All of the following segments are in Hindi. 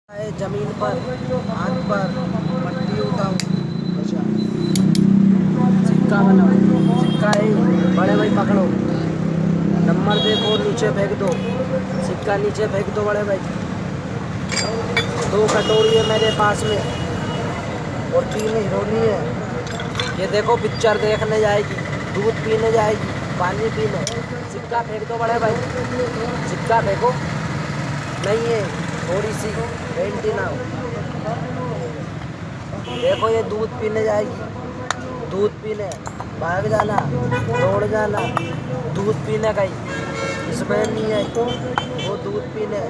जमीन पर हाथ पर मट्टी उठाओ, सिक्का बनाओ, सिक्का है बड़े भाई पकड़ो, नंबर देखो नीचे फेंक दो, सिक्का नीचे फेंक दो बड़े भाई। 2 कटोरी है मेरे पास में और 3 हिरोनी है। ये देखो पिक्चर देखने जाएगी, दूध पीने जाएगी, पानी पीने। सिक्का फेंक दो बड़े भाई, सिक्का फेंको। नहीं है थोड़ी सी एंटीना। देखो ये दूध पीने जाएगी, दूध पीने भाग जाना, दौड़ जाना, दूध पीने गई, इसमें नहीं है वो दूध पीने,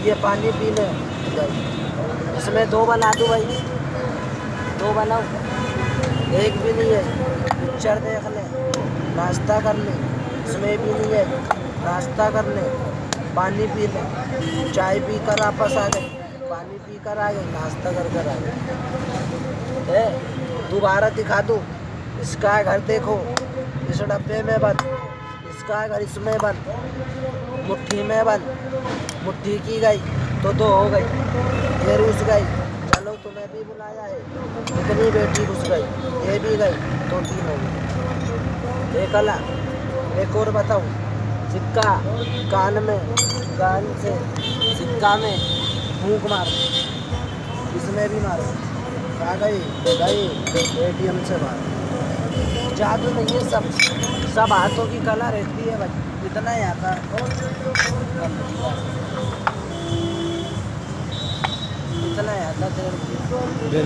ये पानी पीने गई। इसमें 2 बना दूँ भाई, 2 बनाऊँ, एक भी नहीं है। पिक्चर देख ले, नाश्ता कर ले, इसमें भी नहीं है। नाश्ता कर ले, पानी पी ले, चाय पी कर वापस आ गई, पानी पी कर आ गई, नाश्ता कर कर आ गई। दोबारा दिखा दूँ, इसका घर देखो, इस डब्बे में बंद, इसका घर इसमें बंद, मुट्ठी में बंद, मुट्ठी की गई तो 2 हो गई, ये रुस गई। चलो तुम्हें भी बुलाया है, इतनी बेटी घुस गई, ये भी गई तो 3 हो गई। एक अला, एक और बताऊँ, सिक्का कान में, कान से सिक्का में फूंक मारो, इसमें भी मारो, आ गई गई, ATM से बाहर। जादू नहीं है, सब हाथों की कला रहती है भाई, इतना ही आता इतना ही आता तेरे